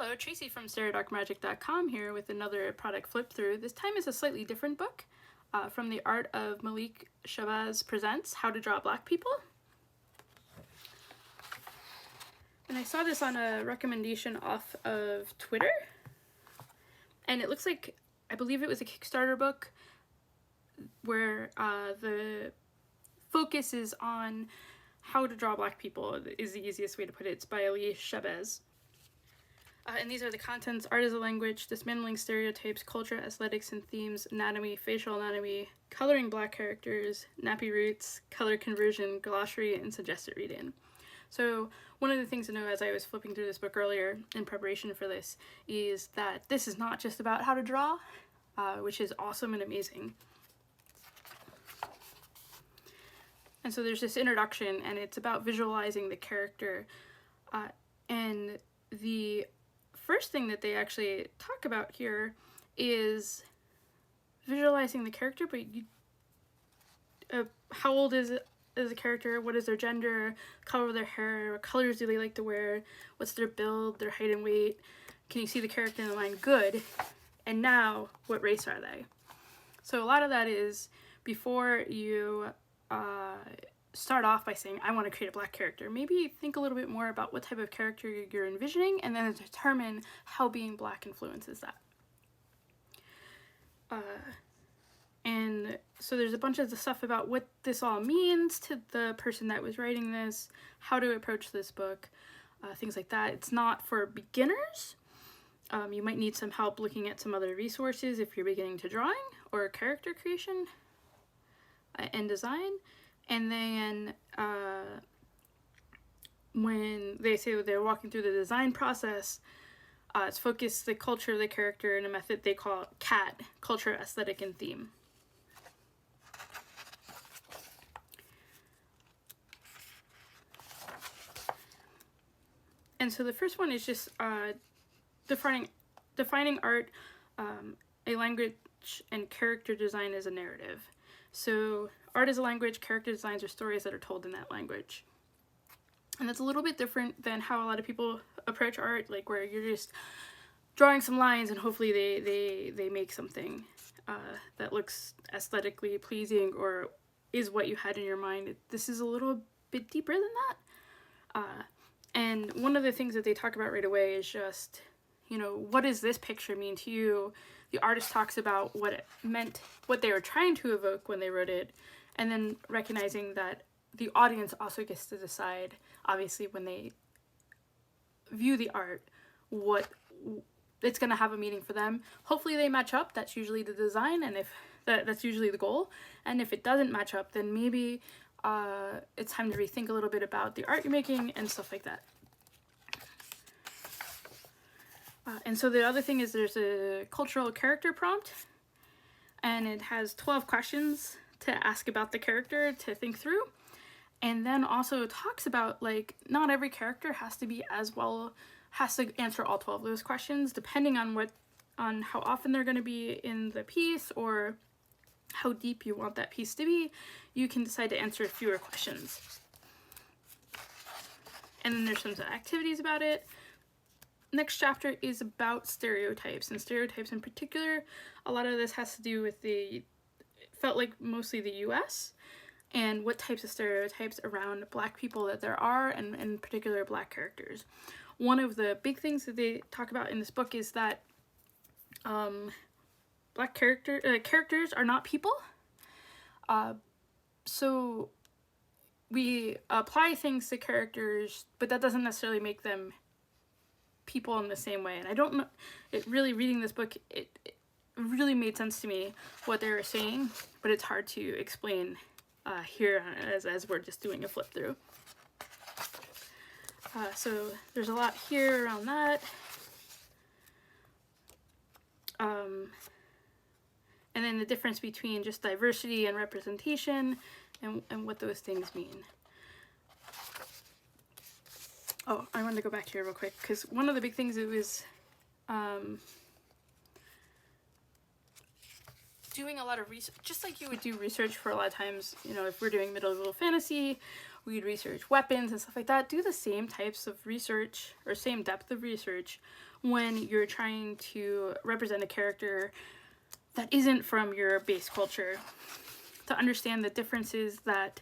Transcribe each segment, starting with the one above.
Hello, Tracy from StereoDarkMagic.com here with another product flip through. This time is a slightly different book from the art of Malik Shabazz presents How to Draw Black People. And I saw this on a recommendation off of Twitter, and it looks like, I believe it was a Kickstarter book where the focus is on how to draw black people is the easiest way to put it. It's by Ali Shabazz. And these are the contents: art as a language, dismantling stereotypes, culture, aesthetics and themes, anatomy, facial anatomy, coloring black characters, nappy roots, color conversion, glossary, and suggested read-in. So one of the things to know as I was flipping through this book earlier in preparation for this is that this is not just about how to draw, which is awesome and amazing. And so there's this introduction, and it's about visualizing the character, and the first thing that they actually talk about here is visualizing the character, but how old is the character, what is their gender, color of their hair, what colors do they like to wear, what's their build, their height and weight, can you see the character in the line, good, and now what race are they. So a lot of that is before you start off by saying, I want to create a black character. Maybe think a little bit more about what type of character you're envisioning, and then determine how being black influences that. And so there's a bunch of the stuff about what this all means to the person that was writing this, how to approach this book, things like that. It's not for beginners. You might need some help looking at some other resources if you're beginning to drawing or character creation and design. And then when they say they're walking through the design process, it's focus the culture of the character in a method they call CAT, culture, aesthetic, and theme. And so the first one is just defining art, a language, and character design as a narrative. So art is a language, character designs are stories that are told in that language. And that's a little bit different than how a lot of people approach art, like where you're just drawing some lines and hopefully they make something that looks aesthetically pleasing or is what you had in your mind. This is a little bit deeper than that. And one of the things that they talk about right away is just, you know, what does this picture mean to you? The artist talks about what it meant, what they were trying to evoke when they wrote it, and then recognizing that the audience also gets to decide, obviously, when they view the art, what it's going to have a meaning for them. Hopefully they match up. That's usually the design, and if that's usually the goal. And if it doesn't match up, then maybe it's time to rethink a little bit about the art you're making and stuff like that. And so the other thing is there's a cultural character prompt, and it has 12 questions to ask about the character to think through. And then also talks about, like, not every character has to answer all 12 of those questions, depending on how often they're going to be in the piece or how deep you want that piece to be. You can decide to answer fewer questions. And then there's some activities about it. Next chapter is about stereotypes, and stereotypes in particular. A lot of this has to do with felt like mostly the US, and what types of stereotypes around black people that there are, and in particular black characters. One of the big things that they talk about in this book is that black characters are not people. So we apply things to characters, but that doesn't necessarily make them people in the same way. And I don't know, reading this book, it really made sense to me what they were saying, but it's hard to explain here as we're just doing a flip through. So there's a lot here around that. And then the difference between just diversity and representation and what those things mean. Oh, I wanted to go back here real quick, because one of the big things it was doing a lot of research, just like you would do research for a lot of times, you know, if we're doing medieval fantasy we'd research weapons and stuff like that. Do the same types of research or same depth of research when you're trying to represent a character that isn't from your base culture, to understand the differences that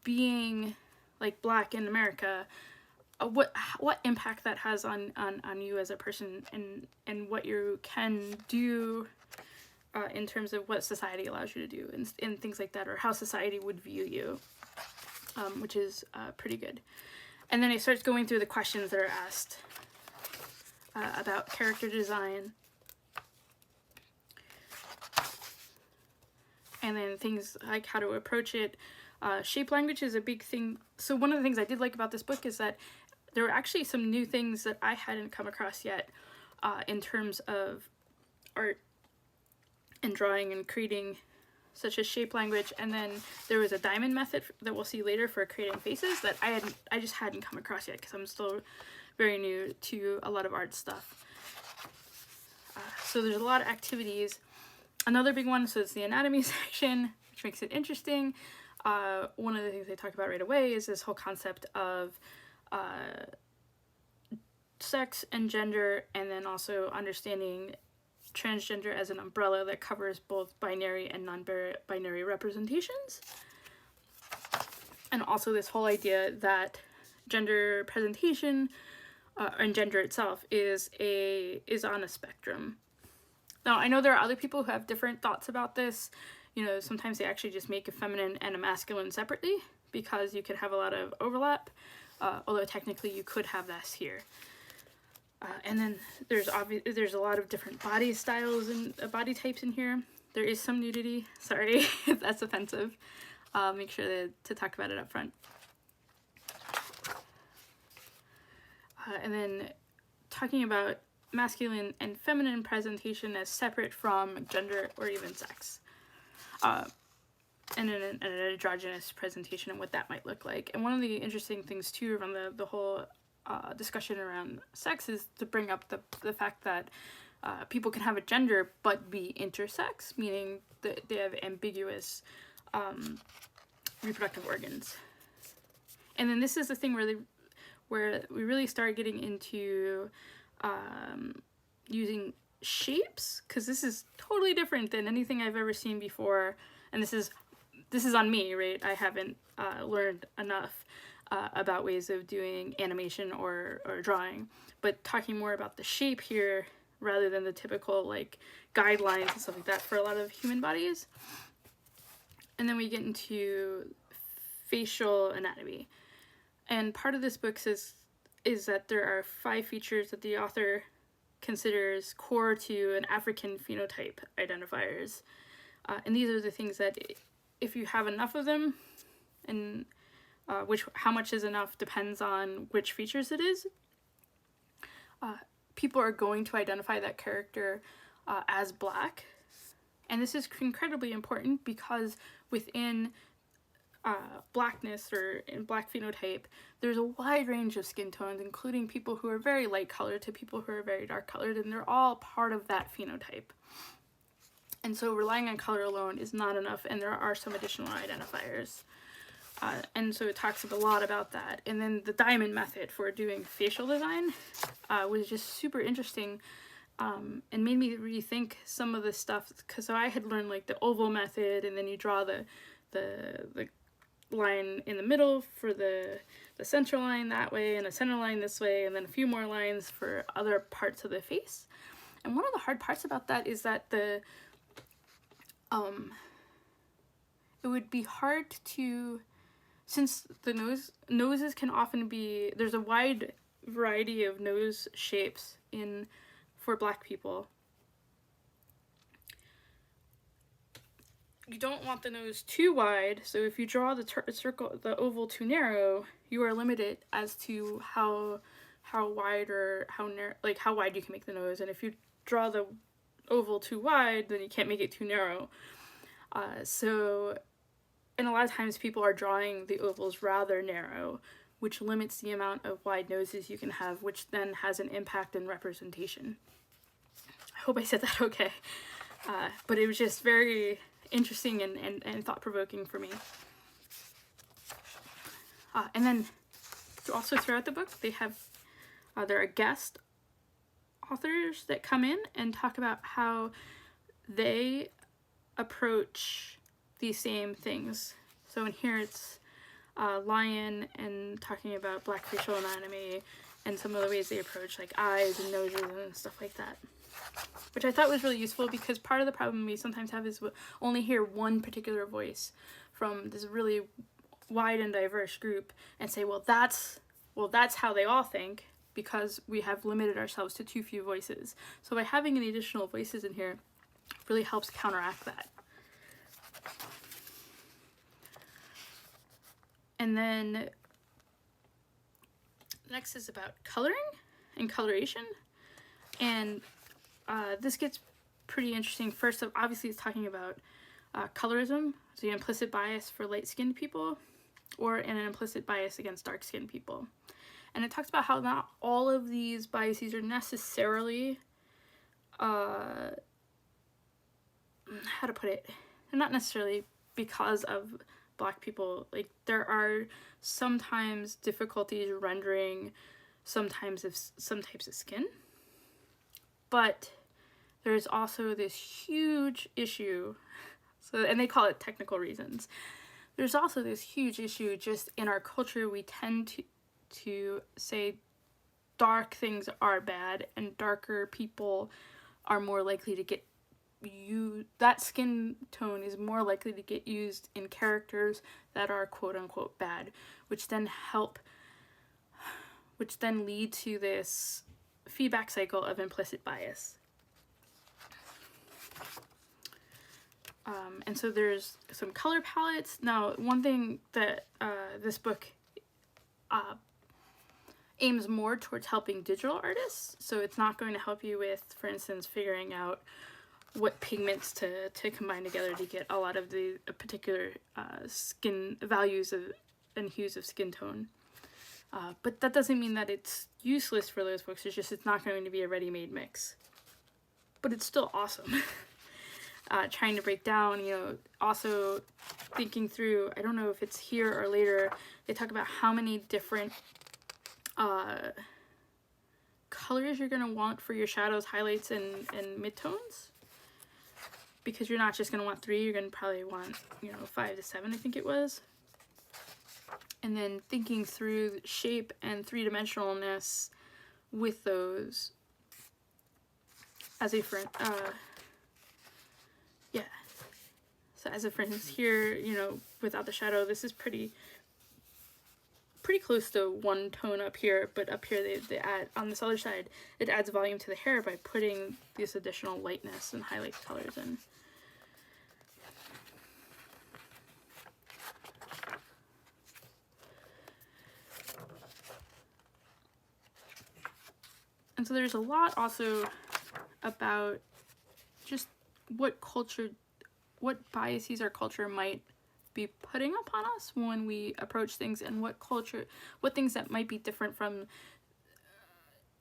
being like Black in America, what impact that has on you as a person, and what you can do in terms of what society allows you to do, and things like that, or how society would view you, which is pretty good. And then it starts going through the questions that are asked about character design, and then things like how to approach it. Shape language is a big thing. So one of the things I did like about this book is that there were actually some new things that I hadn't come across yet in terms of art and drawing and creating, such as shape language. And then there was a diamond method that we'll see later for creating faces that I just hadn't come across yet, because I'm still very new to a lot of art stuff. So there's a lot of activities. Another big one, so it's the anatomy section, which makes it interesting. One of the things they talk about right away is this whole concept of sex and gender, and then also understanding transgender as an umbrella that covers both binary and non-binary representations. And also this whole idea that gender presentation and gender itself is on a spectrum. Now, I know there are other people who have different thoughts about this. You know, sometimes they actually just make a feminine and a masculine separately, because you could have a lot of overlap, although technically you could have this here. And then there's a lot of different body styles and body types in here. There is some nudity. Sorry if that's offensive. Make sure to talk about it up front. And then talking about masculine and feminine presentation as separate from gender or even sex. And an androgynous presentation and what that might look like. And one of the interesting things too around the whole discussion around sex is to bring up the fact that people can have a gender but be intersex, meaning that they have ambiguous reproductive organs. And then this is the thing where we really start getting into using shapes, because this is totally different than anything I've ever seen before. And this is on me, right? I haven't learned enough about ways of doing animation or drawing, but talking more about the shape here rather than the typical like guidelines and stuff like that for a lot of human bodies. And then we get into facial anatomy. And part of this book is that there are 5 features that the author considers core to an African phenotype identifiers. And these are the things that if you have enough of them, and how much is enough depends on which features it is, people are going to identify that character as Black. And this is incredibly important because within Blackness, or in Black phenotype, there's a wide range of skin tones, including people who are very light colored to people who are very dark colored, and they're all part of that phenotype. And so relying on color alone is not enough, and there are some additional identifiers. And so it talks a lot about that. And then the diamond method for doing facial design was just super interesting, and made me rethink some of the stuff, because so I had learned like the oval method, and then you draw the line in the middle for the center line that way, and a center line this way, and then a few more lines for other parts of the face. And one of the hard parts about that is that it would be hard to, since the noses can often be, there's a wide variety of nose shapes for Black people. You don't want the nose too wide, so if you draw the oval too narrow, you are limited as to how wide or how narrow, like how wide you can make the nose. And if you draw the oval too wide, then you can't make it too narrow. And a lot of times people are drawing the ovals rather narrow, which limits the amount of wide noses you can have, which then has an impact in representation. I hope I said that okay. But it was just very interesting and thought-provoking for me. And then also throughout the book, they have there are guest authors that come in and talk about how they approach these same things. So in here it's Lion and talking about Black facial anatomy and some of the ways they approach like eyes and noses and stuff like that, which I thought was really useful, because part of the problem we sometimes have is we only hear one particular voice from this really wide and diverse group and say, well that's how they all think, because we have limited ourselves to too few voices. So by having any additional voices in here really helps counteract that. And then next is about coloring and coloration, and this gets pretty interesting. First, obviously it's talking about colorism, so the implicit bias for light-skinned people, or an implicit bias against dark-skinned people. And it talks about how not all of these biases are necessarily, how to put it, they're not necessarily because of Black people. Like, there are sometimes difficulties rendering some types of skin, but there's also this huge issue, and they call it technical reasons. There's also this huge issue just in our culture. We tend to say dark things are bad, and darker people are more likely to get that skin tone is more likely to get used in characters that are quote unquote bad, which then lead to this feedback cycle of implicit bias. And so there's some color palettes. Now, one thing that this book aims more towards helping digital artists, so it's not going to help you with, for instance, figuring out what pigments to combine together to get a lot of the particular skin values and hues of skin tone. But that doesn't mean that it's useless for those books. It's not going to be a ready-made mix. But it's still awesome. Trying to break down, also thinking through, I don't know if it's here or later, they talk about how many different colors you're going to want for your shadows, highlights, and midtones. Because you're not just going to want 3, you're going to probably want, 5 to 7, I think it was. And then thinking through shape and three-dimensionalness with those as a friend, So as a for instance here, without the shadow, this is pretty close to one tone up here, but up here they add, on this other side, it adds volume to the hair by putting this additional lightness and highlight colors in. And so there's a lot also about just what biases our culture might be putting upon us when we approach things, and what things that might be different from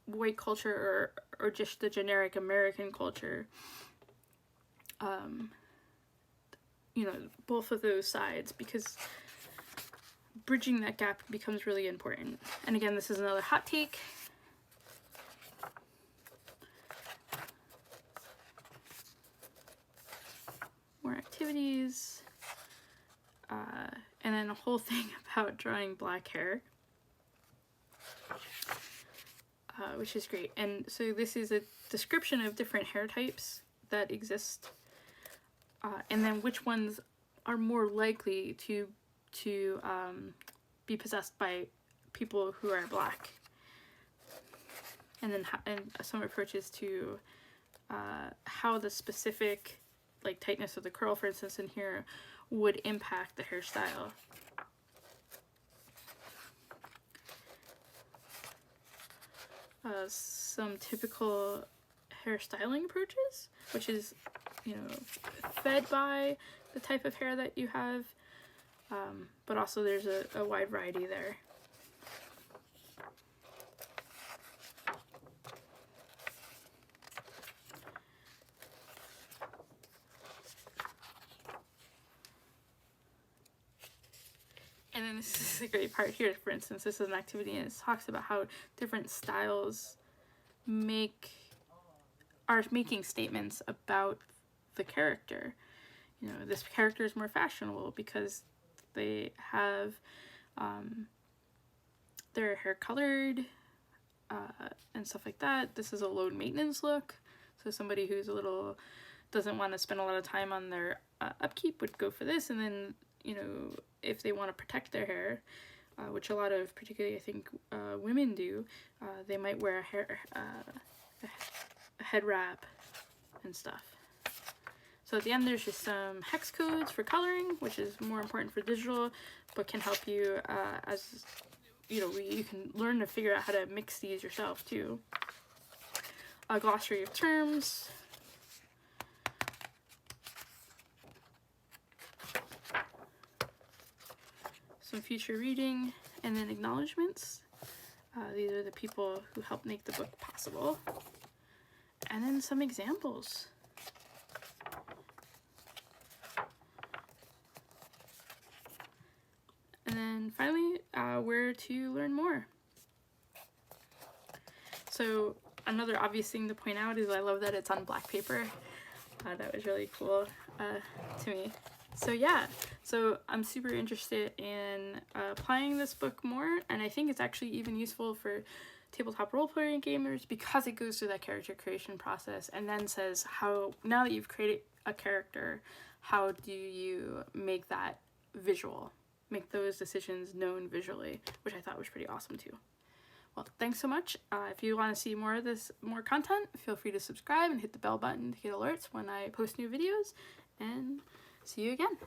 white culture or just the generic American culture. Both of those sides, because bridging that gap becomes really important. And again, this is another hot take. More activities, and then a whole thing about drawing black hair, which is great. And so this is a description of different hair types that exist, and then which ones are more likely to be possessed by people who are Black, and then some approaches to how the specific tightness of the curl, for instance, in here would impact the hairstyle. Some typical hairstyling approaches, which is, fed by the type of hair that you have, but also there's a wide variety there. And then this is a great part here, for instance, this is an activity and it talks about how different styles are making statements about the character. You know, this character is more fashionable because they have their hair colored and stuff like that. This is a low maintenance look, so somebody who's a little doesn't want to spend a lot of time on their upkeep would go for this. And then, you know, if they want to protect their hair, which a lot of, particularly I think women do, they might wear a head wrap and stuff. So at the end there's just some hex codes for coloring, which is more important for digital, but can help you as, you know, you can learn to figure out how to mix these yourself too. A glossary of terms. Some future reading, and then acknowledgements. These are the people who helped make the book possible. And then some examples. And then finally, where to learn more. So another obvious thing to point out is I love that it's on black paper. That was really cool to me. So yeah, so I'm super interested in applying this book more, and I think it's actually even useful for tabletop role-playing gamers because it goes through that character creation process and then says how, now that you've created a character, how do you make that visual, make those decisions known visually, which I thought was pretty awesome too. Well, thanks so much. If you want to see more of this, more content, feel free to subscribe and hit the bell button to get alerts when I post new videos, and see you again.